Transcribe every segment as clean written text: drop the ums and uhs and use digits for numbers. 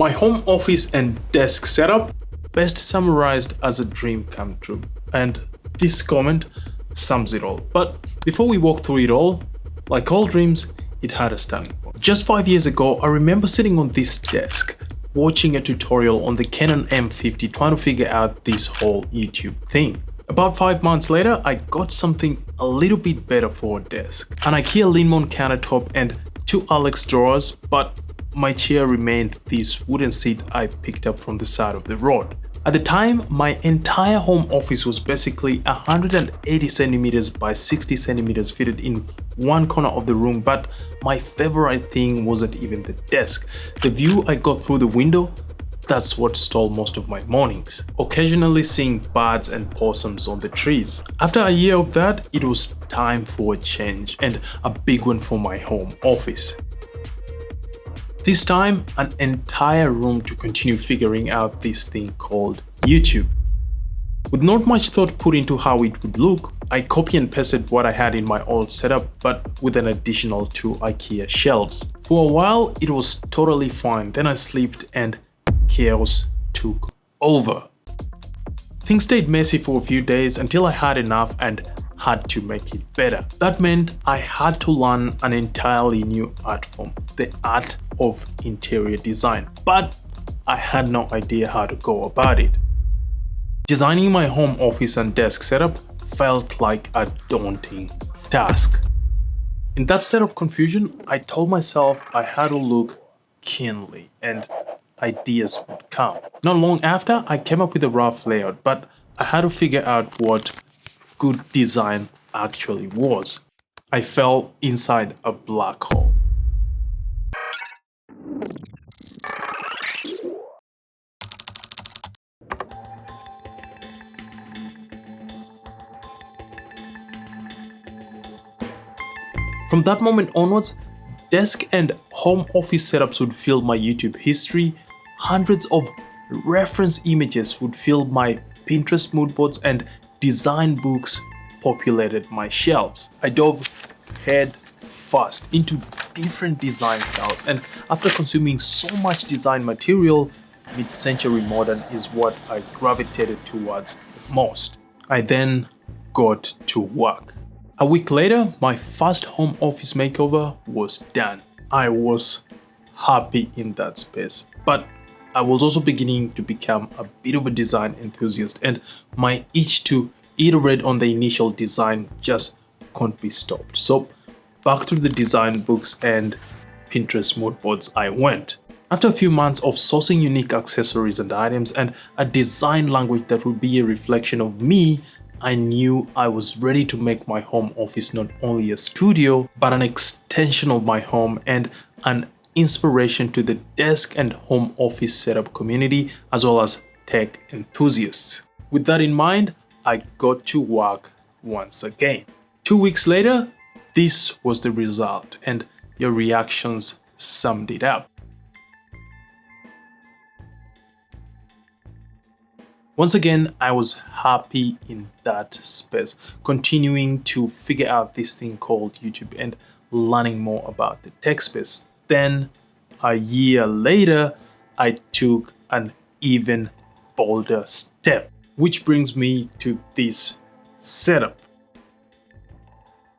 My home office and desk setup best summarized as a dream come true, and this comment sums it all. But before we walk through it all, like all dreams, it had a starting point. Just 5 years ago, I remember sitting on this desk watching a tutorial on the Canon M50 trying to figure out this whole YouTube thing. About 5 months later, I got something a little bit better for a desk. An IKEA Linmont countertop and 2 Alex drawers, but my chair remained this wooden seat I picked up from the side of the road. At the time, my entire home office was basically 180 centimeters by 60 centimeters fitted in one corner of the room, but my favorite thing wasn't even the desk. The view I got through the window, that's what stole most of my mornings. Occasionally seeing birds and possums on the trees. After a year of that, it was time for a change, and a big one for my home office. This time, an entire room to continue figuring out this thing called YouTube. With not much thought put into how it would look, I copy and pasted what I had in my old setup, but with an additional 2 IKEA shelves. For a while, it was totally fine. Then I slept and chaos took over. Things stayed messy for a few days until I had enough and had to make it better. That meant I had to learn an entirely new art form, the art of interior design, but I had no idea how to go about it. Designing my home office and desk setup felt like a daunting task. In that state of confusion, I told myself I had to look keenly and ideas would come. Not long after, I came up with a rough layout, but I had to figure out what good design actually was. I fell inside a black hole. From that moment onwards, desk and home office setups would fill my YouTube history, hundreds of reference images would fill my Pinterest mood boards, and design books populated my shelves. I dove head first into different design styles, and after consuming so much design material, mid-century modern is what I gravitated towards most. I then got to work. A week later, my first home office makeover was done. I was happy in that space, but I was also beginning to become a bit of a design enthusiast, and my itch to iterate on the initial design just couldn't be stopped. So back to the design books and Pinterest mood boards I went. After a few months of sourcing unique accessories and items and a design language that would be a reflection of me, I knew I was ready to make my home office not only a studio, but an extension of my home and an inspiration to the desk and home office setup community, as well as tech enthusiasts. With that in mind, I got to work once again. 2 weeks later, this was the result, and your reactions summed it up. Once again, I was happy in that space, continuing to figure out this thing called YouTube and learning more about the tech space. Then, a year later, I took an even bolder step, which brings me to this setup.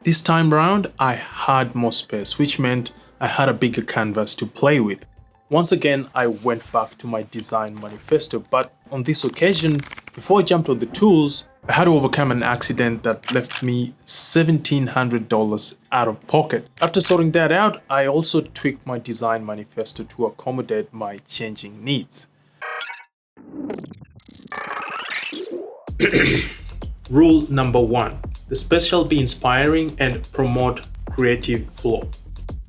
This time round, I had more space, which meant I had a bigger canvas to play with. Once again, I went back to my design manifesto, but on this occasion, before I jumped on the tools, I had to overcome an accident that left me $1,700 out of pocket. After sorting that out, I also tweaked my design manifesto to accommodate my changing needs. Rule number 1. The space shall be inspiring and promote creative flow.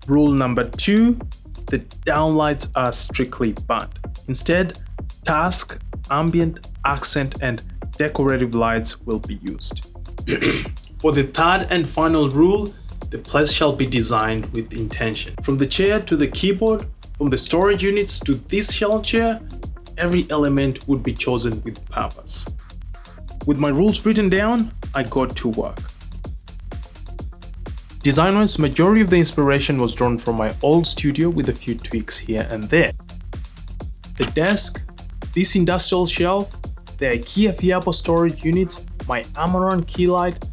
Rule number 2. The downlights are strictly banned. Instead, task, ambient, accent, and decorative lights will be used. For the third and final rule, the place shall be designed with intention. From the chair to the keyboard, from the storage units to this shelf chair, every element would be chosen with purpose. With my rules written down, I got to work. Design-wise, majority of the inspiration was drawn from my old studio with a few tweaks here and there. the desk, this industrial shelf, the IKEA Fiapo storage units, my Amaran key light,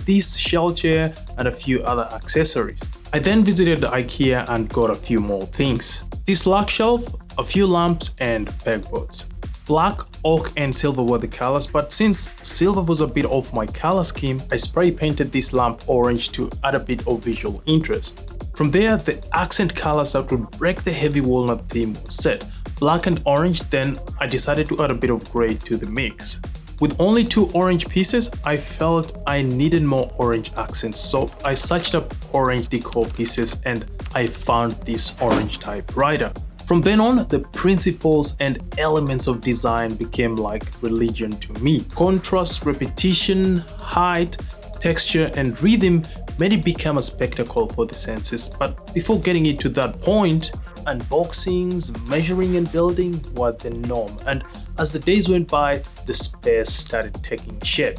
this shell chair, and a few other accessories. I then visited IKEA and got a few more things. This lug shelf, a few lamps, and pegboards. Black, oak, and silver were the colors, but since silver was a bit off my color scheme, I spray painted this lamp orange to add a bit of visual interest. From there, the accent colors that would break the heavy walnut theme was set. Black and orange, then I decided to add a bit of grey to the mix. With only 2 orange pieces, I felt I needed more orange accents, so I searched up orange decor pieces and I found this orange typewriter. From then on, the principles and elements of design became like religion to me. Contrast, repetition, height, texture, and rhythm made it become a spectacle for the senses. But before getting it to that point, unboxings, measuring and building were the norm, and as the days went by, the space started taking shape.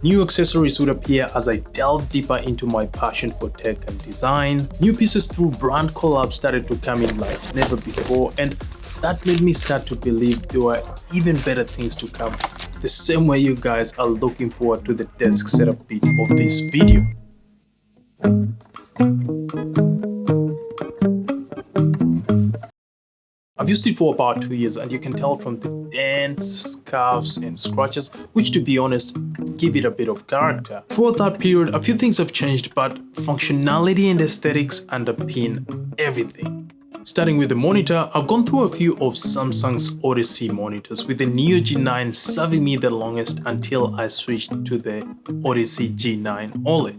New accessories would appear as I delved deeper into my passion for tech and design. New pieces through brand collabs started to come in like never before, and that made me start to believe there were even better things to come. The same way you guys are looking forward to the desk setup bit of this video. I've used it for about 2 years, and you can tell from the dents, scuffs, and scratches, which to be honest, give it a bit of character. Throughout that period, a few things have changed, but functionality and aesthetics underpin everything. Starting with the monitor, I've gone through a few of Samsung's Odyssey monitors, with the Neo G9 serving me the longest until I switched to the Odyssey G9 OLED.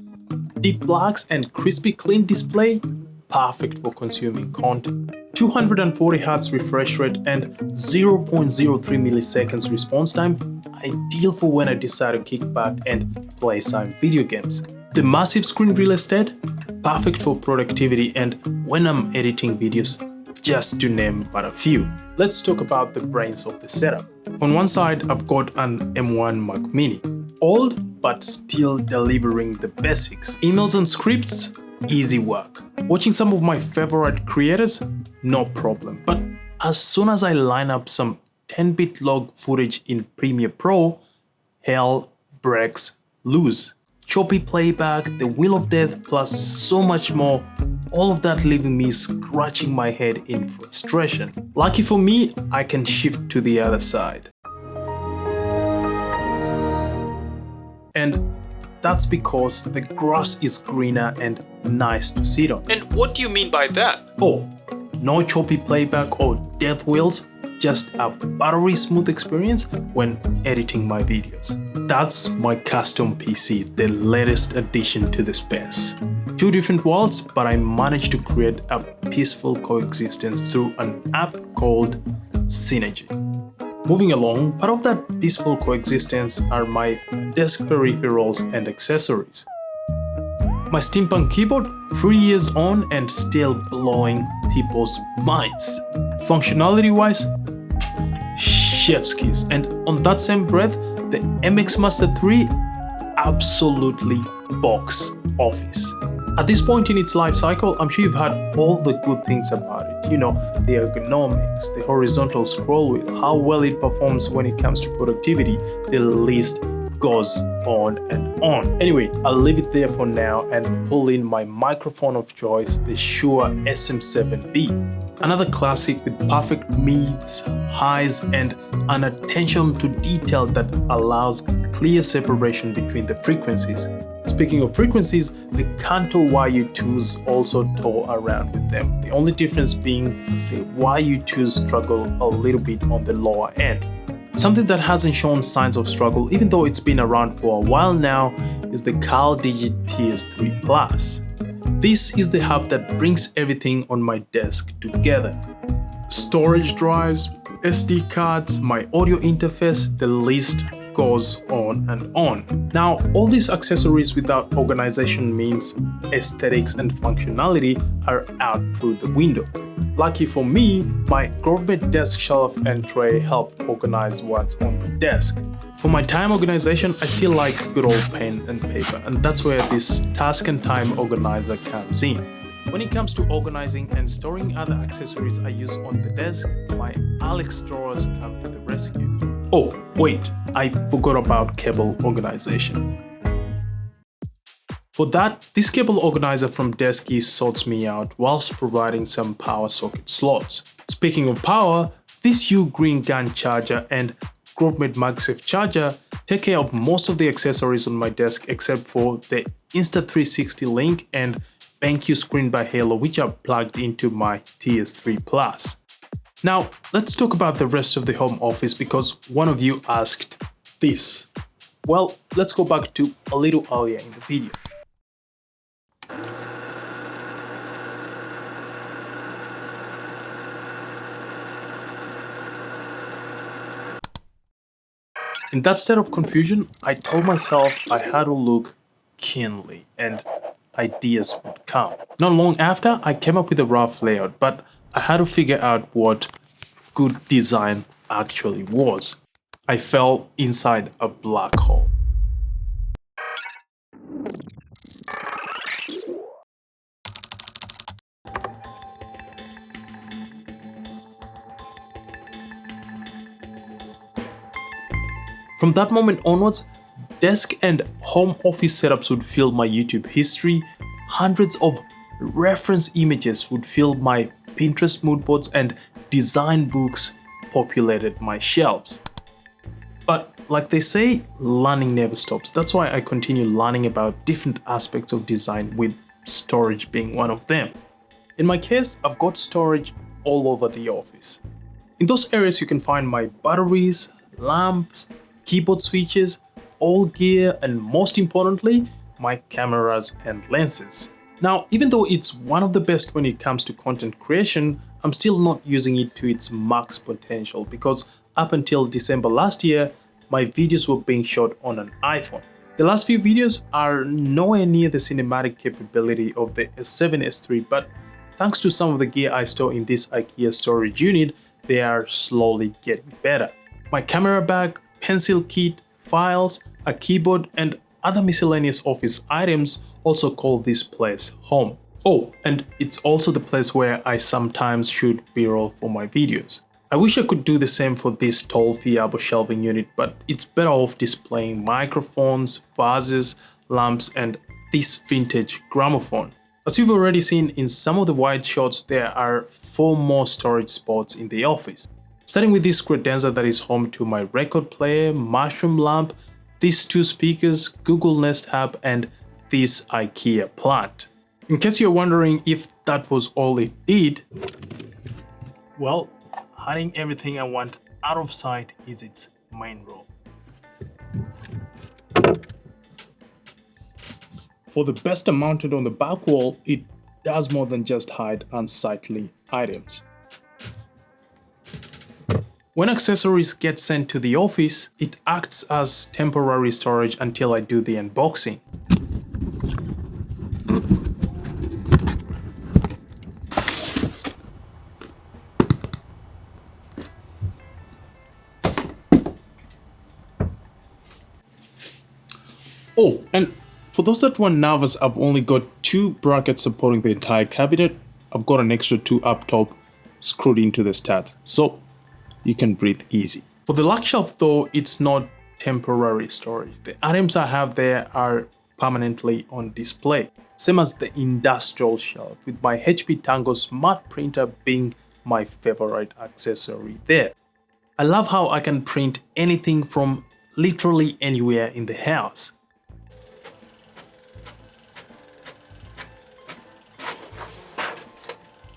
Deep blacks and crispy clean display, perfect for consuming content. 240Hz refresh rate and 0.03 milliseconds response time, ideal for when I decide to kick back and play some video games. The massive screen real estate, perfect for productivity and when I'm editing videos, just to name but a few. Let's talk about the brains of the setup. On one side, I've got an M1 Mac Mini. Old, but still delivering the basics. Emails and scripts, easy work. Watching some of my favorite creators, no problem. But as soon as I line up some 10-bit log footage in Premiere Pro, hell breaks loose. Choppy playback, the wheel of death, plus so much more, all of that leaving me scratching my head in frustration. Lucky for me, I can shift to the other side. And that's because the grass is greener and nice to sit on. And what do you mean by that? Oh, no choppy playback or death wheels, just a buttery smooth experience when editing my videos. That's my custom PC, the latest addition to the space. 2 different worlds, but I managed to create a peaceful coexistence through an app called Synergy. Moving along, part of that peaceful coexistence are my desk peripherals and accessories. My steampunk keyboard, 3 years on and still blowing people's minds. Functionality-wise, chef's kiss. And on that same breath, the MX Master 3, absolutely box office. At this point in its life cycle, I'm sure you've heard all the good things about it. You know, the ergonomics, the horizontal scroll wheel, how well it performs when it comes to productivity, the list goes on and on. Anyway, I'll leave it there for now and pull in my microphone of choice, the Shure SM7B. Another classic with perfect mids, highs, and an attention to detail that allows clear separation between the frequencies. Speaking of frequencies, the Kanto YU2s also tour around with them. The only difference being the YU2s struggle a little bit on the lower end. Something that hasn't shown signs of struggle, even though it's been around for a while now, is the CalDigit TS3 Plus. This is the hub that brings everything on my desk together. Storage drives, SD cards, my audio interface, the list goes on and on. Now, all these accessories without organization means aesthetics and functionality are out through the window. Lucky for me, my gourmet desk shelf and tray help organize what's on the desk. For my time organization, I still like good old pen and paper, and that's where this task and time organizer comes in. When it comes to organizing and storing other accessories I use on the desk, my Alex drawers come to the rescue. Oh, wait, I forgot about cable organization. For that, this cable organizer from Deskey sorts me out whilst providing some power socket slots. Speaking of power, this U-Green gun charger and GroveMate MagSafe charger take care of most of the accessories on my desk except for the Insta360 link and BenQ screen by Halo, which are plugged into my TS3 Plus. Now, let's talk about the rest of the home office because one of you asked this. Well, let's go back to a little earlier in the video. In that state of confusion, I told myself I had to look keenly and ideas would come. Not long after, I came up with a rough layout, but I had to figure out what good design actually was. I fell inside a black hole. From that moment onwards, desk and home office setups would fill my YouTube history, hundreds of reference images would fill my Pinterest mood boards, and design books populated my shelves. But like they say, learning never stops. That's why I continue learning about different aspects of design, with storage being one of them. In my case, I've got storage all over the office. In those areas you can find my batteries, lamps, keyboard switches, all gear, and most importantly, my cameras and lenses. Now, even though it's one of the best when it comes to content creation, I'm still not using it to its max potential because up until December last year, my videos were being shot on an iPhone. The last few videos are nowhere near the cinematic capability of the S7 S3, but thanks to some of the gear I store in this IKEA storage unit, they are slowly getting better. My camera bag, pencil kit, files, a keyboard, and other miscellaneous office items also call this place home. Oh, and it's also the place where I sometimes shoot B-roll for my videos. I wish I could do the same for this tall Fiabo shelving unit, but it's better off displaying microphones, vases, lamps, and this vintage gramophone. As you've already seen in some of the wide shots, there are 4 more storage spots in the office. Starting with this credenza that is home to my record player, mushroom lamp, these 2 speakers, Google Nest Hub, and this IKEA plant. In case you're wondering if that was all it did, well, hiding everything I want out of sight is its main role. For the best mounted on the back wall, it does more than just hide unsightly items. When accessories get sent to the office, it acts as temporary storage until I do the unboxing. Oh, and for those that were nervous, I've only got 2 brackets supporting the entire cabinet. I've got an extra 2 up top screwed into the stud, so you can breathe easy. For the luck shelf though, it's not temporary storage. The items I have there are permanently on display. Same as the industrial shelf, with my HP Tango smart printer being my favorite accessory there. I love how I can print anything from literally anywhere in the house.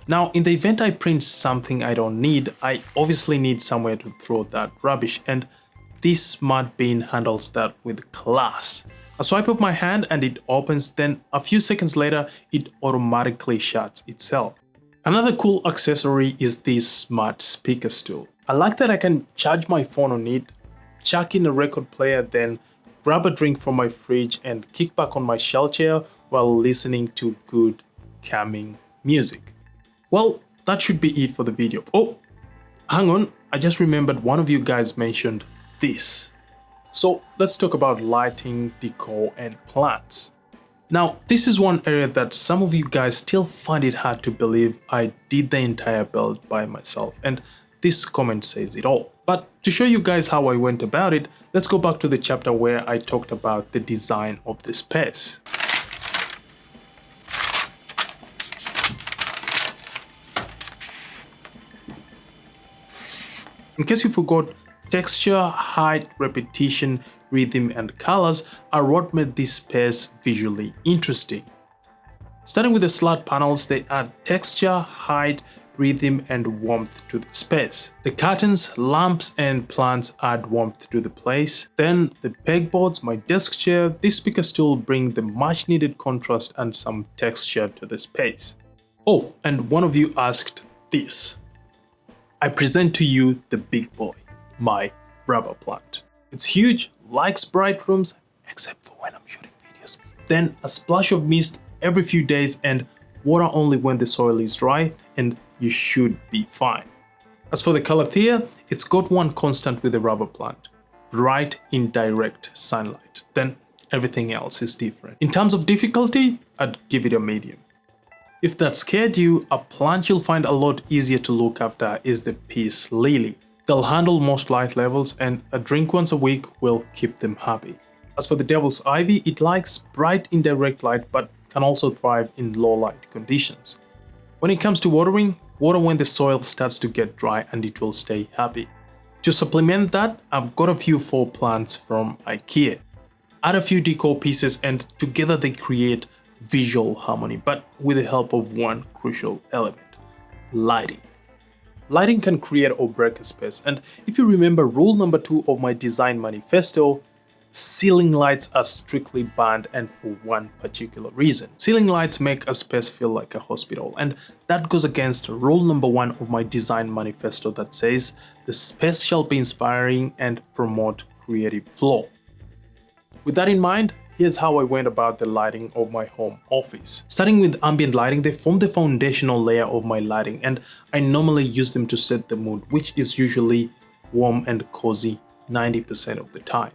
Now, in the event I print something I don't need, I obviously need somewhere to throw that rubbish, and this smart bin handles that with class. I swipe up my hand and it opens, then a few seconds later, it automatically shuts itself. Another cool accessory is this smart speaker stool. I like that I can charge my phone on it, chuck in a record player, then grab a drink from my fridge and kick back on my shell chair while listening to good, calming music. Well, that should be it for the video. Oh, hang on, I just remembered one of you guys mentioned this. So let's talk about lighting, decor, and plants. Now, this is one area that some of you guys still find it hard to believe I did the entire build by myself, and this comment says it all. But to show you guys how I went about it, let's go back to the chapter where I talked about the design of the space. In case you forgot, texture, height, repetition, rhythm and colors are what made this space visually interesting. Starting with the slat panels, they add texture, height, rhythm and warmth to the space. The curtains, lamps and plants add warmth to the place. Then the pegboards, my desk chair, this speaker stool bring the much needed contrast and some texture to the space. Oh, and one of you asked this. I present to you the big boy, my rubber plant. It's huge, likes bright rooms, except for when I'm shooting videos. Then a splash of mist every few days and water only when the soil is dry, and you should be fine. As for the color tier, it's got one constant with the rubber plant, bright indirect sunlight. Then everything else is different. In terms of difficulty, I'd give it a medium. If that scared you, a plant you'll find a lot easier to look after is the peace lily. They'll handle most light levels and a drink once a week will keep them happy. As for the devil's ivy, it likes bright indirect light but can also thrive in low light conditions. When it comes to watering, water when the soil starts to get dry and it will stay happy. To supplement that, I've got a few fall plants from IKEA. Add a few decor pieces and together they create visual harmony, but with the help of one crucial element, lighting. Lighting can create or break a space, and if you remember rule number 2 of my design manifesto, ceiling lights are strictly banned and for one particular reason. Ceiling lights make a space feel like a hospital, and that goes against rule number 1 of my design manifesto that says the space shall be inspiring and promote creative flow. With that in mind, here's how I went about the lighting of my home office. Starting with ambient lighting, they form the foundational layer of my lighting and I normally use them to set the mood, which is usually warm and cozy 90% of the time.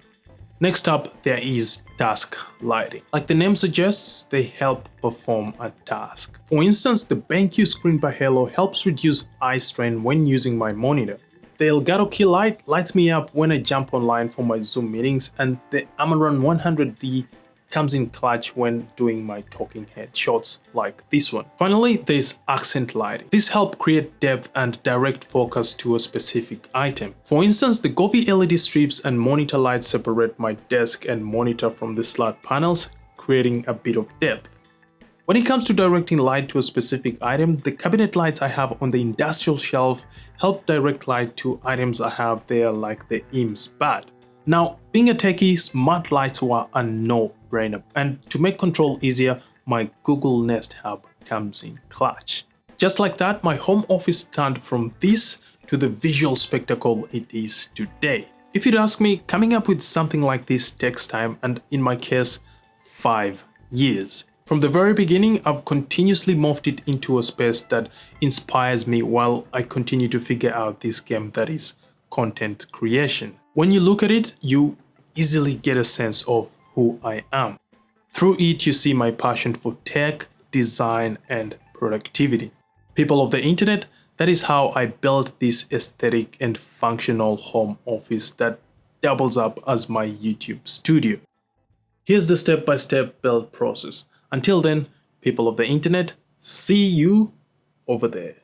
Next up, there is task lighting. Like the name suggests, they help perform a task. For instance, the BenQ screen by Halo helps reduce eye strain when using my monitor. The Elgato key light lights me up when I jump online for my Zoom meetings, and the Amaran 100D comes in clutch when doing my talking head shots like this one. Finally, there's accent lighting. This helps create depth and direct focus to a specific item. For instance, the Govee LED strips and monitor lights separate my desk and monitor from the slat panels, creating a bit of depth. When it comes to directing light to a specific item, the cabinet lights I have on the industrial shelf help direct light to items I have there like the IMS bat. Now, being a techie, smart lights were a no-brainer, and to make control easier, my Google Nest Hub comes in clutch. Just like that, my home office turned from this to the visual spectacle it is today. If you'd ask me, coming up with something like this takes time, and in my case, 5 years. From the very beginning, I've continuously morphed it into a space that inspires me while I continue to figure out this game that is content creation. When you look at it, you easily get a sense of who I am. Through it, you see my passion for tech, design, and productivity. People of the internet, that is how I built this aesthetic and functional home office that doubles up as my YouTube studio. Here's the step-by-step build process. Until then, people of the internet, see you over there.